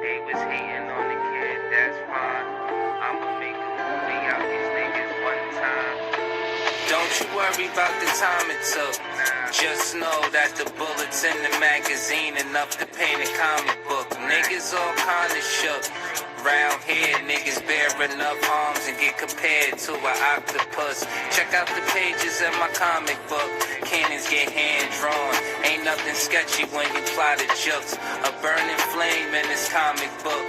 They was hating on the kid, that's fine. I'ma make a movie out these niggas one time. Don't you worry about the time it took. Just know that the bullets in the magazine enough to paint a comic book. Niggas all kinda shook. Round here, niggas bear enough arms and get compared to an octopus. Check out the pages in my comic book. Cannons get hand drawn. Ain't nothing sketchy when you fly the jokes. A burning flame in this comic book.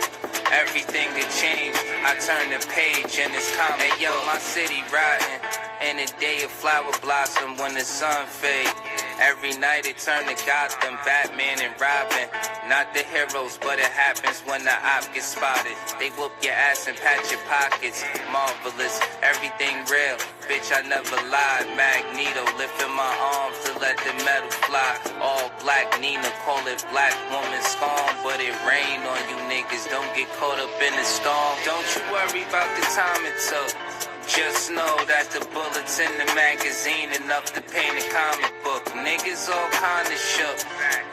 Everything could change. I turn the page in this comic. Hey, yo, my city rotten. In a day of flower blossom when the sun fade. Every night it turn to Gotham, Batman and Robin. Not the heroes, but it happens when the op gets spotted. They whoop your ass and pat your pockets. Marvelous, everything real. Bitch, I never lied. Magneto lifting my arms to let the metal fly. All black Nina, call it black woman scorn. But it rained on you niggas, don't get caught up in the storm. Don't you worry about the time it took. Just know that the bullets in the magazine enough to paint a comic book. Niggas all kinda shook.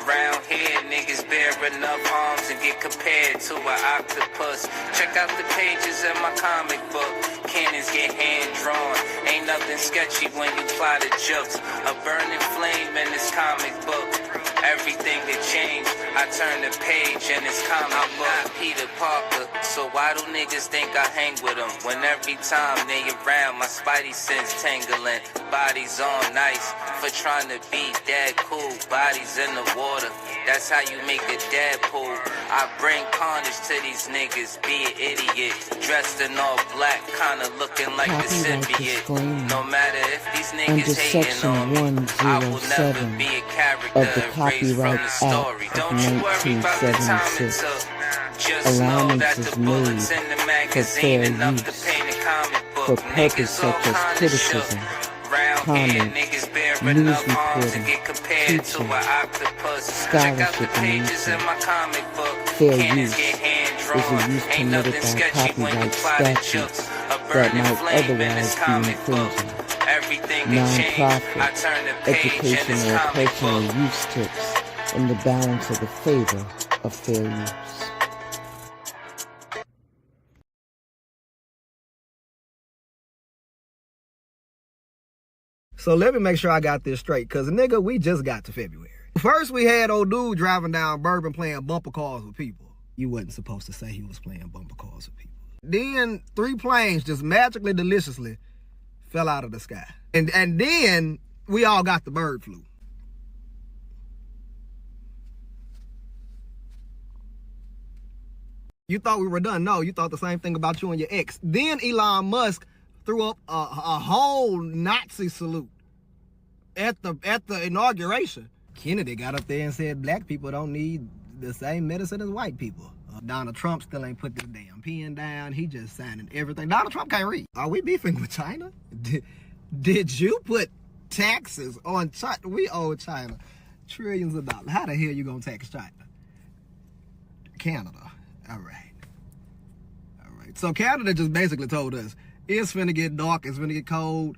Round here, niggas bear enough arms and get compared to an octopus. Check out the pages in my comic book. Cannons get hand drawn. Ain't nothing sketchy when you fly the jokes. A burning flame in this comic book. Everything that changed, I turn the page in this comic book. I'm not Peter Parker, so why do niggas think I hang with them? When every time they around, my spidey sense tingling. Bodies on ice for trying to be dead cool. Bodies in the water, that's how you make a dead pool. I bring carnage to these niggas, be an idiot. Dressed in all black, kinda looking like the symbiote. No matter if these niggas hating on me, I will never be a character erased from the story. Don't you worry about the time it took. Just know that the bullets in the magazine enough to paint a comic book. Niggas such as criticism, comment, news reporting, teaching, scholarship, and research. Fair use is a use permitted by copyright statutes that might otherwise be infringing. Non-profit, educational, or personal use tips in the balance of the favor of fair use. So let me make sure I got this straight, because nigga, we just got to February. First we had old dude driving down Bourbon playing bumper cars with people. You wasn't supposed to say he was playing bumper cars with people. Then 3 planes just magically, deliciously fell out of the sky. And then we all got the bird flu. You thought we were done. No, you thought the same thing about you and your ex. Then Elon Musk threw up a whole Nazi salute at the inauguration. Kennedy got up there and said black people don't need the same medicine as white people. Donald Trump still ain't put this damn pen down. He just signing everything. Donald Trump can't read. Are we beefing with China? Did you put taxes on China? We owe China trillions of dollars. How the hell you gonna tax China? Canada. All right. So Canada just basically told us it's finna get dark, it's finna get cold,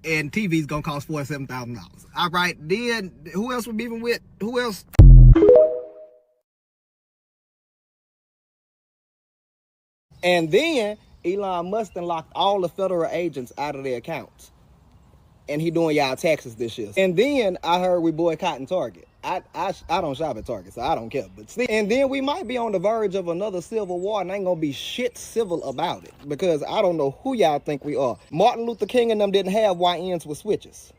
and TV's gonna cost $47,000. All right, then who else we're beefing with? Who else? And then Elon Musk locked all the federal agents out of their accounts. And he doing y'all taxes this year. And then I heard we boycotting Target. I don't shop at Target, so I don't care. But see, and then we might be on the verge of another civil war, and ain't gonna be shit civil about it, because I don't know who y'all think we are. Martin Luther King and them didn't have YNs with switches.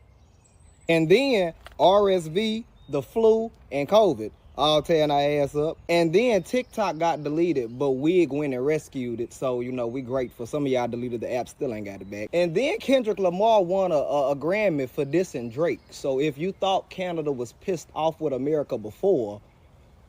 And then RSV, the flu, and COVID all tearing our ass up. And then TikTok got deleted, but Wig went and rescued it. So, you know, we grateful. Some of y'all deleted the app, still ain't got it back. And then Kendrick Lamar won a Grammy for dissing Drake. So if you thought Canada was pissed off with America before,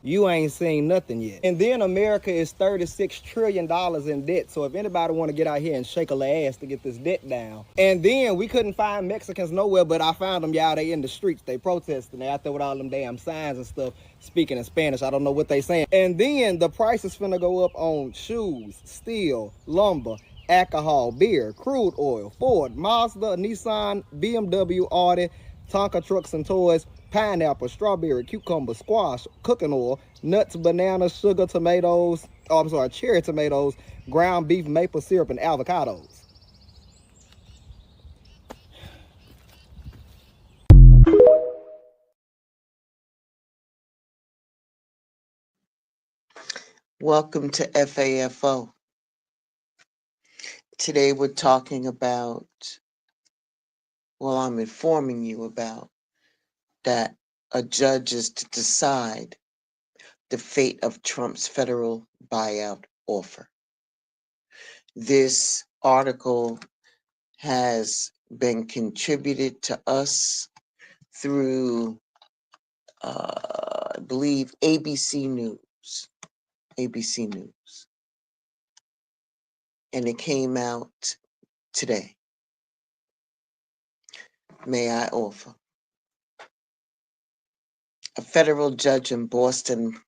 you ain't seen nothing yet. And then America is $36 trillion in debt. So if anybody want to get out here and shake a little ass to get this debt down. And then we couldn't find Mexicans nowhere, but I found them, y'all. They in the streets. They protesting. They out there with all them damn signs and stuff, speaking in Spanish. I don't know what they saying. And then the price is finna go up on shoes, steel, lumber, alcohol, beer, crude oil, Ford, Mazda, Nissan, BMW, Audi, Tonka trucks and toys, pineapple, strawberry, cucumber, squash, cooking oil, nuts, bananas, sugar, tomatoes, cherry tomatoes, ground beef, maple syrup, and avocados. Welcome to FAFO. Today we're talking about, I'm informing you about that a judge is to decide the fate of Trump's federal buyout offer. This article has been contributed to us through, I believe, ABC News. And it came out today. May I offer? A federal judge in Boston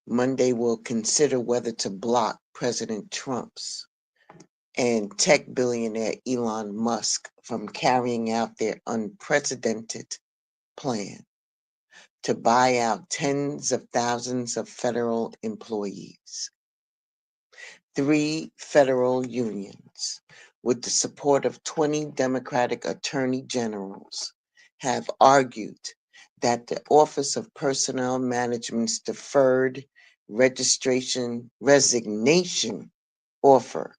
Monday will consider whether to block President Trump's and tech billionaire Elon Musk from carrying out their unprecedented plan to buy out tens of thousands of federal employees. 3 federal unions, with the support of 20 Democratic attorney generals, have argued that the Office of Personnel Management's deferred resignation offer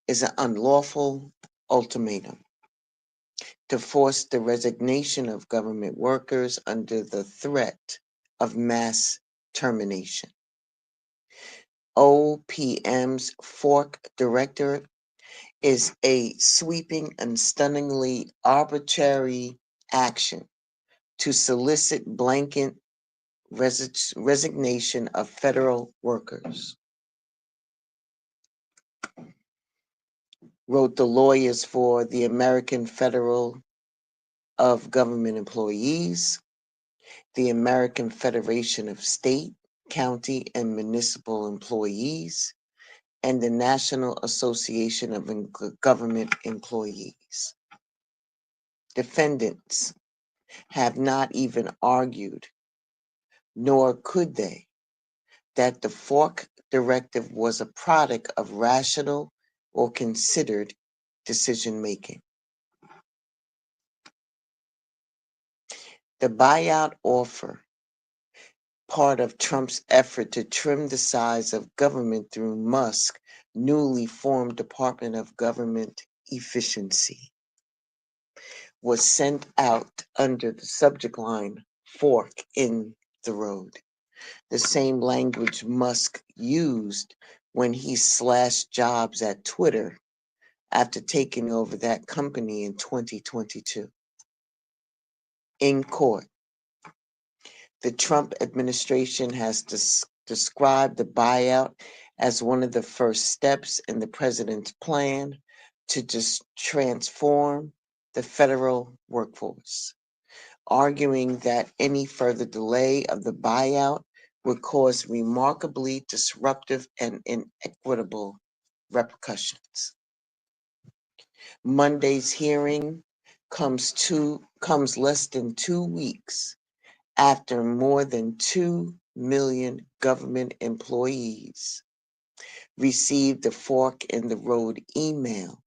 is an unlawful ultimatum to force the resignation of government workers under the threat of mass termination. OPM's Fork Directorate is a sweeping and stunningly arbitrary action to solicit blanket resignation of federal workers, wrote the lawyers for the American Federal of Government Employees, the American Federation of State, County, and Municipal Employees, and the National Association of Government Employees. Defendants have not even argued, nor could they, that the Fork Directive was a product of rational or considered decision-making. The buyout offer, part of Trump's effort to trim the size of government through Musk's newly formed Department of Government Efficiency, was sent out under the subject line, fork in the road, the same language Musk used when he slashed jobs at Twitter after taking over that company in 2022. In court, the Trump administration has described the buyout as one of the first steps in the president's plan to just transform the federal workforce, arguing that any further delay of the buyout would cause remarkably disruptive and inequitable repercussions. Monday's hearing comes less than 2 weeks after more than 2 million government employees received the fork in the road email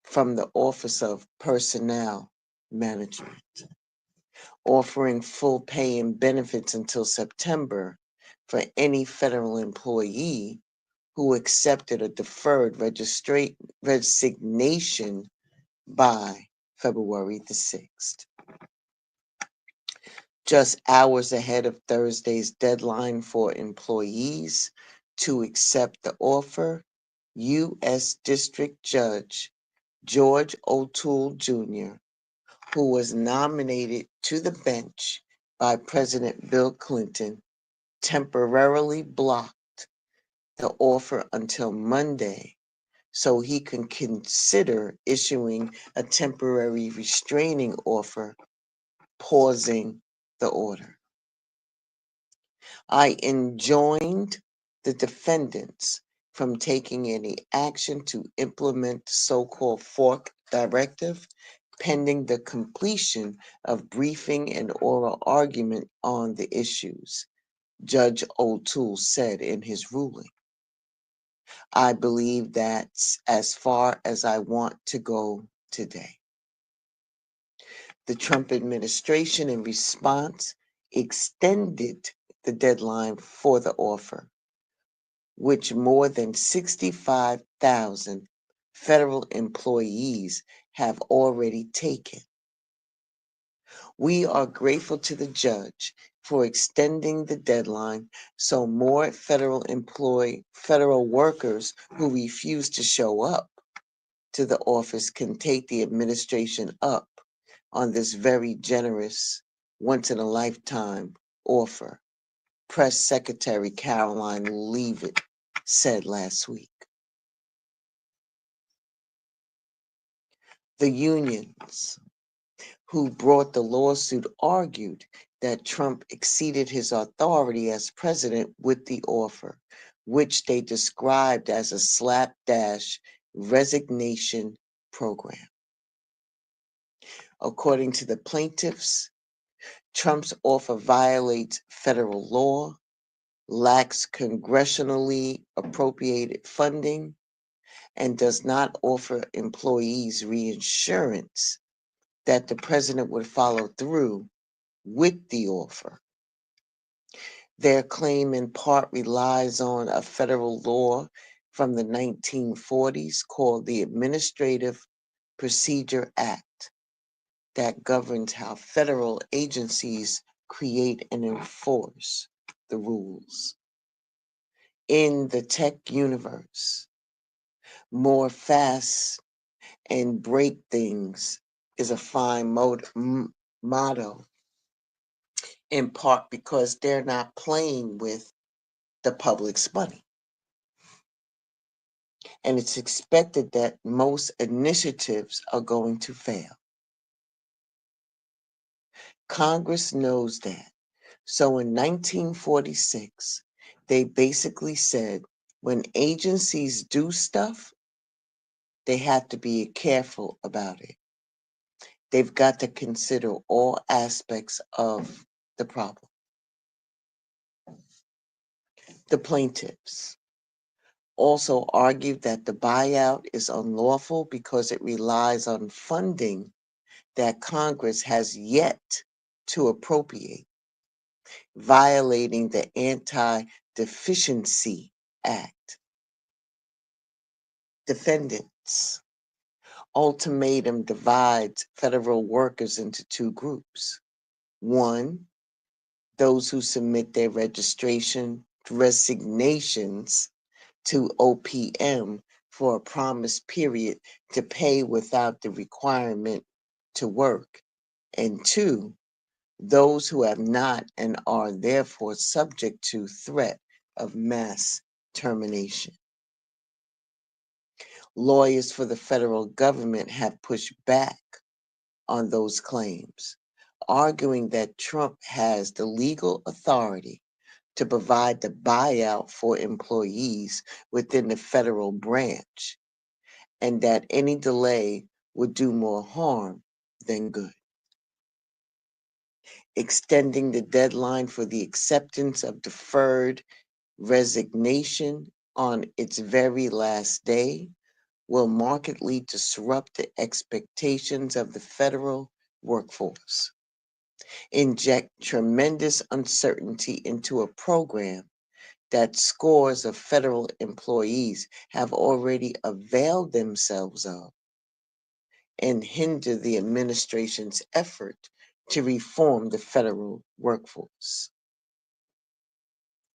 from the Office of Personnel Management, offering full pay and benefits until September for any federal employee who accepted a deferred resignation by February the 6th. Just hours ahead of Thursday's deadline for employees to accept the offer, U.S. District Judge George O'Toole Jr., who was nominated to the bench by President Bill Clinton, temporarily blocked the offer until Monday so he can consider issuing a temporary restraining order, pausing the order. I enjoined the defendants from taking any action to implement the so-called Fork Directive pending the completion of briefing and oral argument on the issues, Judge O'Toole said in his ruling. I believe that's as far as I want to go today. The Trump administration, in response, extended the deadline for the offer, which more than 65,000 federal employees have already taken. We are grateful to the judge for extending the deadline so more federal workers who refuse to show up to the office can take the administration up on this very generous, once-in-a-lifetime offer, Press Secretary Caroline Leavitt said last week. The unions who brought the lawsuit argued that Trump exceeded his authority as president with the offer, which they described as a slapdash resignation program. According to the plaintiffs, Trump's offer violates federal law, lacks congressionally appropriated funding, and does not offer employees reassurance that the president would follow through with the offer. Their claim in part relies on a federal law from the 1940s called the Administrative Procedure Act that governs how federal agencies create and enforce the rules. In the tech universe, more fast and break things is a fine motto, in part because they're not playing with the public's money. And it's expected that most initiatives are going to fail. Congress knows that. So in 1946, they basically said when agencies do stuff, they have to be careful about it. They've got to consider all aspects of the problem. The plaintiffs also argued that the buyout is unlawful because it relies on funding that Congress has yet to appropriate, violating the Anti-Deficiency Act. Defendants' ultimatum divides federal workers into two groups. One, those who submit their resignations to OPM for a promised period to pay without the requirement to work. And two, those who have not and are therefore subject to threat of mass termination. Lawyers for the federal government have pushed back on those claims, arguing that Trump has the legal authority to provide the buyout for employees within the federal branch, and that any delay would do more harm than good. Extending the deadline for the acceptance of deferred resignation on its very last day will markedly disrupt the expectations of the federal workforce, inject tremendous uncertainty into a program that scores of federal employees have already availed themselves of, and hinder the administration's effort to reform the federal workforce.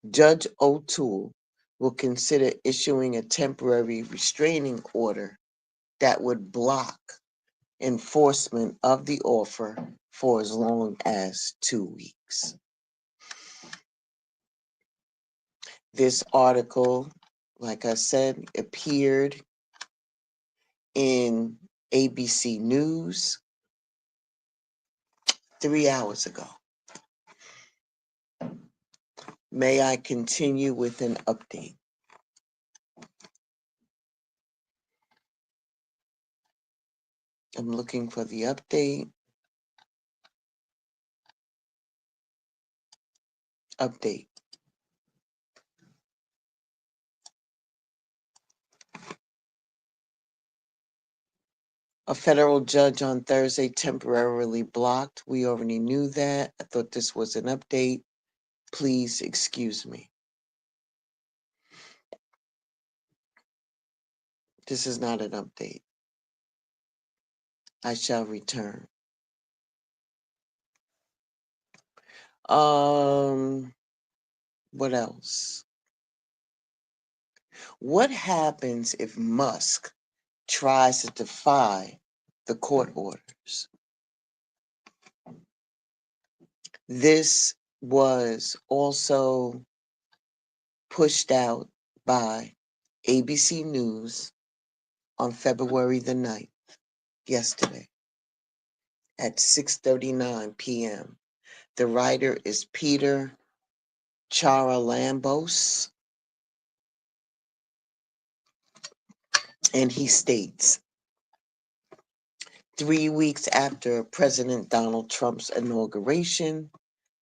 Judge O'Toole will consider issuing a temporary restraining order that would block enforcement of the offer for as long as 2 weeks. This article, like I said, appeared in ABC News 3 hours ago. May I continue with an update? I'm looking for the update. Update. A federal judge on Thursday temporarily blocked. We already knew that. I thought this was an update. Please excuse me. This is not an update. I shall return. What else? What happens if Musk tries to defy the court orders? This was also pushed out by ABC News on February the 9th, yesterday, at 6:39 p.m. The writer is Peter Charalambous, and he states, 3 weeks after President Donald Trump's inauguration,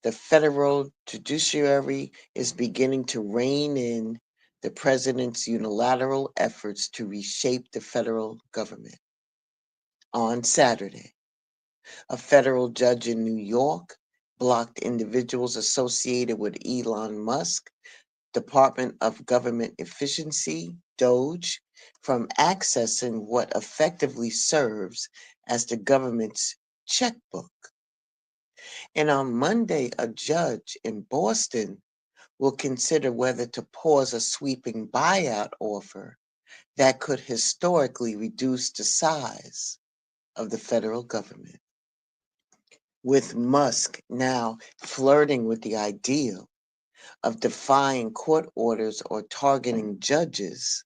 the federal judiciary is beginning to rein in the president's unilateral efforts to reshape the federal government. On Saturday, a federal judge in New York blocked individuals associated with Elon Musk, Department of Government Efficiency, DOGE, from accessing what effectively serves as the government's checkbook. And on Monday, a judge in Boston will consider whether to pause a sweeping buyout offer that could historically reduce the size of the federal government. With Musk now flirting with the idea of defying court orders or targeting judges,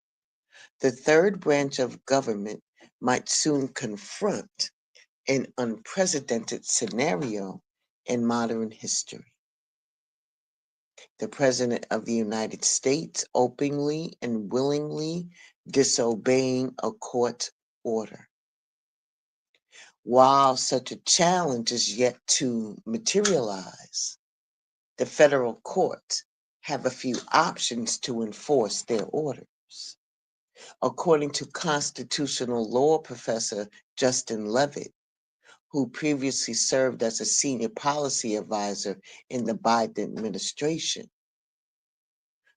the third branch of government might soon confront an unprecedented scenario in modern history. The President of the United States openly and willingly disobeying a court order. While such a challenge is yet to materialize, the federal courts have a few options to enforce their orders. According to constitutional law professor Justin Levitt, who previously served as a senior policy advisor in the Biden administration,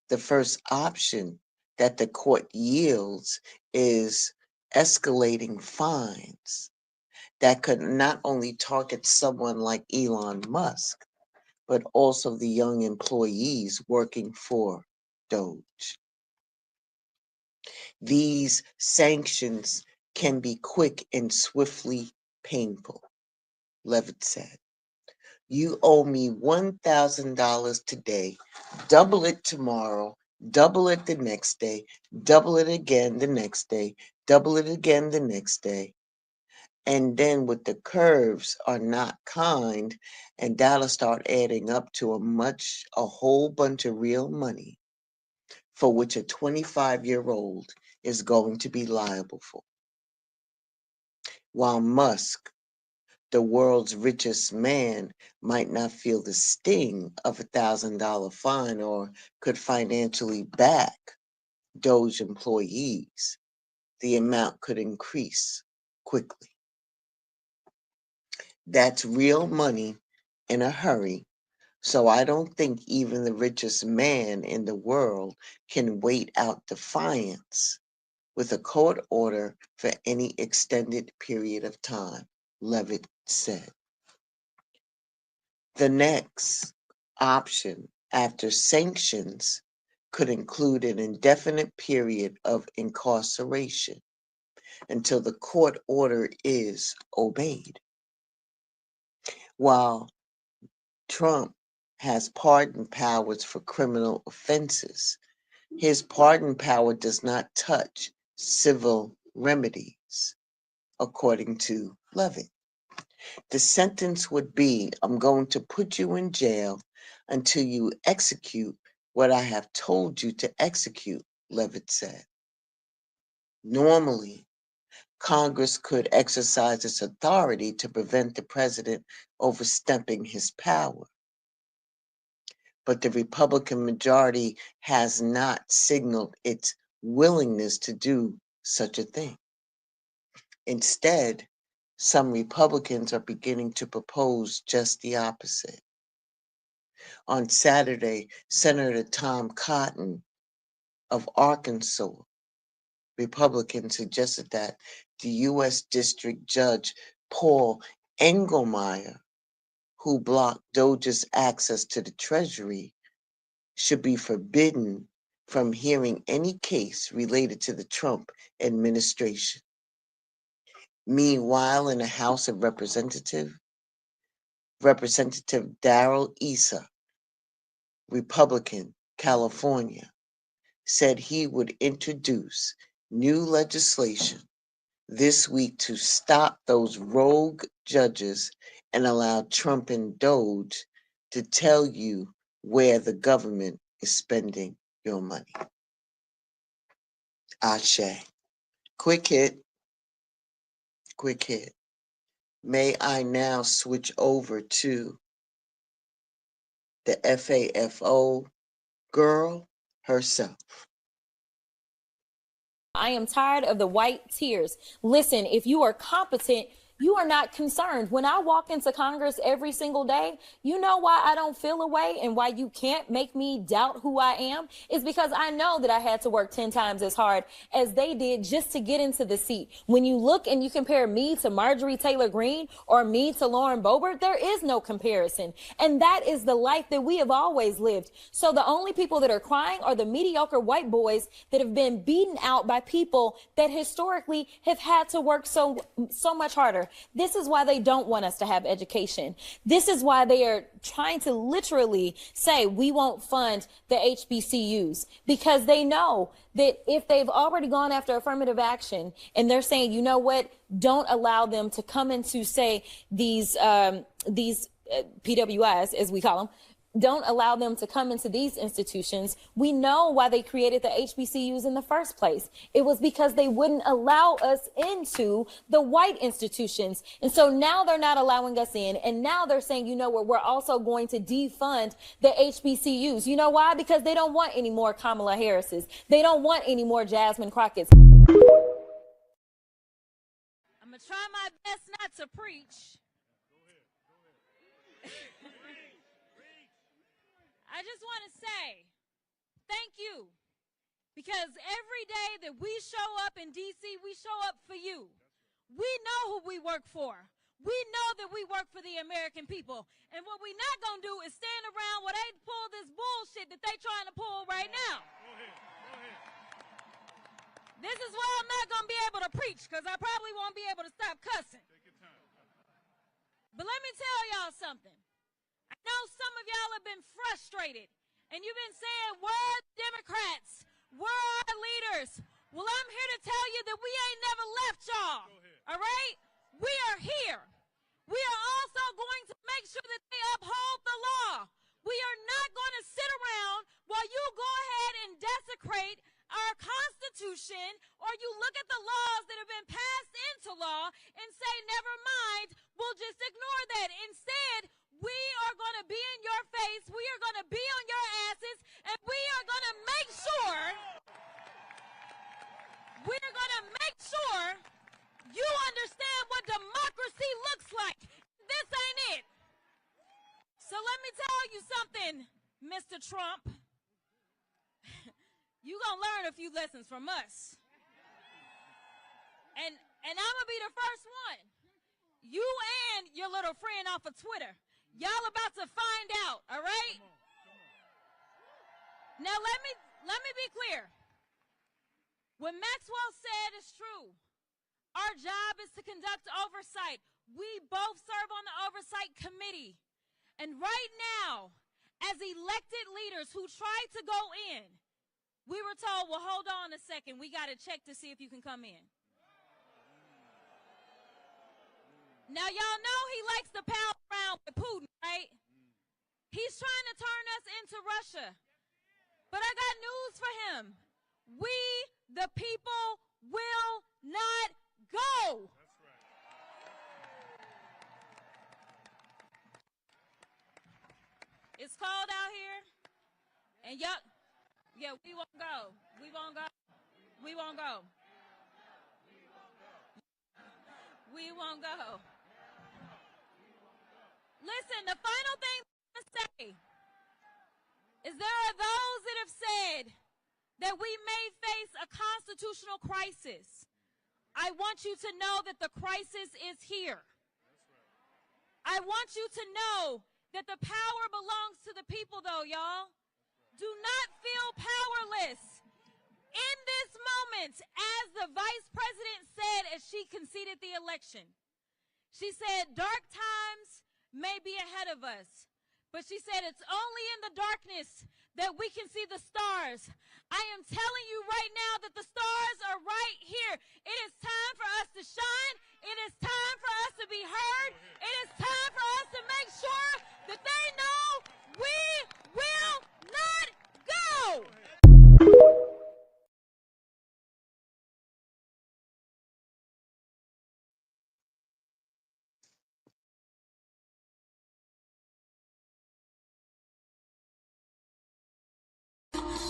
the first option that the court yields is escalating fines that could not only target someone like Elon Musk, but also the young employees working for DOGE. These sanctions can be quick and swiftly painful, Levitt said. You owe me $1,000 today, double it tomorrow, double it the next day, double it again the next day, double it again the next day. And then with the curves are not kind, and that'll start adding up to a whole bunch of real money for which a 25-year-old is going to be liable for. While Musk, the world's richest man, might not feel the sting of $1,000 fine or could financially back Doge employees, the amount could increase quickly. That's real money in a hurry, so I don't think even the richest man in the world can wait out defiance with a court order for any extended period of time, Levitt said. The next option after sanctions could include an indefinite period of incarceration until the court order is obeyed. While Trump has pardon powers for criminal offenses, his pardon power does not touch civil remedies, according to Levitt. The sentence would be, I'm going to put you in jail until you execute what I have told you to execute, Levitt said. Normally, Congress could exercise its authority to prevent the president overstepping his power. But the Republican majority has not signaled its willingness to do such a thing. Instead, some Republicans are beginning to propose just the opposite. On Saturday, Senator Tom Cotton of Arkansas, Republican, suggested that the U.S. District Judge Paul Engelmeyer, who blocked Doge's access to the Treasury, should be forbidden from hearing any case related to the Trump administration. Meanwhile, in the House of Representatives, Representative Darrell Issa, Republican, California, said he would introduce new legislation this week to stop those rogue judges and allow Trump and Doge to tell you where the government is spending your money. Ashe. Quick hit. Quick hit. May I now switch over to the FAFO girl herself. I am tired of the white tears. Listen, if you are competent, you are not concerned. When I walk into Congress every single day, you know why I don't feel away and why you can't make me doubt who I am? Is because I know that I had to work 10 times as hard as they did just to get into the seat. When you look and you compare me to Marjorie Taylor Greene or me to Lauren Boebert, there is no comparison. And that is the life that we have always lived. So the only people that are crying are the mediocre white boys that have been beaten out by people that historically have had to work so much harder. This is why they don't want us to have education. This is why they are trying to literally say we won't fund the HBCUs, because they know that if they've already gone after affirmative action and they're saying, you know what, don't allow them to come into, say, these PWIs, as we call them, don't allow them to come into these institutions. We know why they created the HBCUs in the first place. It was because they wouldn't allow us into the white institutions. And so now they're not allowing us in. And now they're saying, you know what, we're also going to defund the HBCUs. You know why? Because they don't want any more Kamala Harrises. They don't want any more Jasmine Crockett's. I'm going to try my best not to preach. I just want to say thank you, because every day that we show up in D.C., we show up for you. We know who we work for. We know that we work for the American people. And what we're not going to do is stand around while they pull this bullshit that they're trying to pull right now. This is why I'm not going to be able to preach, because I probably won't be able to stop cussing. But let me tell y'all something. I know some of y'all have been frustrated, and you've been saying, where are the Democrats? Where are our leaders? Well, I'm here to tell you that we ain't never left y'all, all right? We are here. We are also going to make sure that they uphold the law. We are not going to sit around while you go ahead and desecrate our Constitution, or you look at the laws that have been passed into law and say, never mind, we'll just ignore that. Instead, we are going to be in your face, we are going to be on your asses, and we are going to make sure you understand what democracy looks like. This ain't it. So let me tell you something, Mr. Trump. You're going to learn a few lessons from us. And I'm going to be the first one. You and your little friend off of Twitter, y'all about to find out, all right? Now let me be clear. What Maxwell said is true. Our job is to conduct oversight. We both serve on the oversight committee. And right now, as elected leaders who tried to go in, we were told, well, hold on a second. We got to check to see if you can come in. Now, y'all know he likes to pal around with Putin, right? He's trying to turn us into Russia. But I got news for him. We, the people, will not go. It's cold out here, and yeah, we won't go. We won't go. We won't go. We won't go. Listen, the final thing I'm going to say is there are those that have said that we may face a constitutional crisis. I want you to know that the crisis is here. I want you to know that the power belongs to the people, though, y'all. Do not feel powerless. In this moment, as the vice president said as she conceded the election, she said, dark times may be ahead of us, but she said it's only in the darkness that we can see the stars. I am telling you right now that the stars are right here. It is time for us to shine. It is time for us to be heard. It is time for us to make sure that they know we will not go.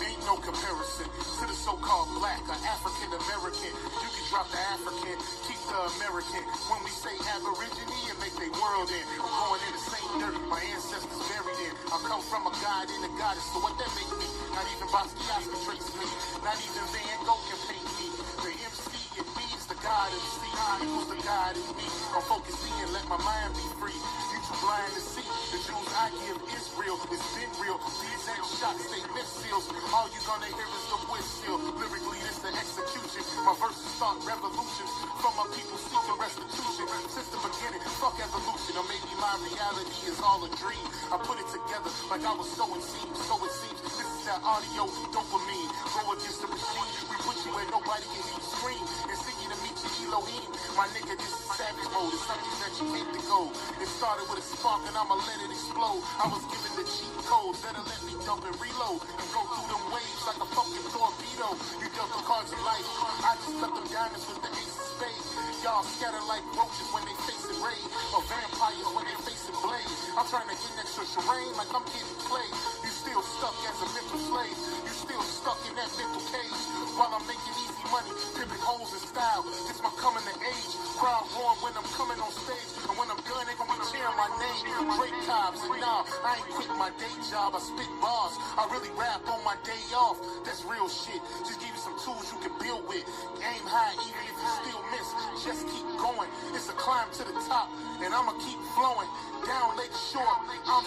Ain't no comparison to the so-called black or African American. You can drop the African, keep the American. When we say Aborigine and make their world in, I'm going in the same dirt my ancestors buried in. I come from a god and a goddess, so what that make me? Not even Basquiat can trace me. Not even Van Gogh can paint me. The MC in me is the god in me. Equals the god in me. I'm focused in, let my mind be free. You too blind to see. The Jews I give is real. It's been real. These ain't shots, they missiles. All you gonna hear is the whistle. Lyrically, it's the execution. My verses start revolutions. From my people seeking restitution. Since the beginning, fuck evolution. Or maybe my reality is all a dream. I put it together like I was so it seems. So it seems. This is that audio dopamine. Go against the machine. We put you where nobody can hear you scream. And sing you to meet you, Elohim. My nigga, this is savage mode. It's something that you hate to go. It started with a spark and I'ma let it explode. I was given the cheat codes that'll let me dump and reload. And go through them waves like a fucking torpedo. You dealt the cards of life. I just cut them diamonds with the ace of spades. Y'all scatter like roaches when they facing raid. Or vampires when they facing blade. I'm trying to get next to Shireen like I'm getting played. You still stuck as a mental slave. You still stuck in that mental cage. While I'm making easy money, pimping holes in style. It's my coming to age. Crowd roar when I'm coming on stage. And when I'm done, they gon' be cheering my name. Great times, and nah, I ain't quit my day job. I spit bars. I really rap on my day off. That's real shit. Just give you some tools you can build with. Aim high even if you still miss. Just keep going. It's a climb to the top, and I'ma keep flowing. Down Lake Shore, I'm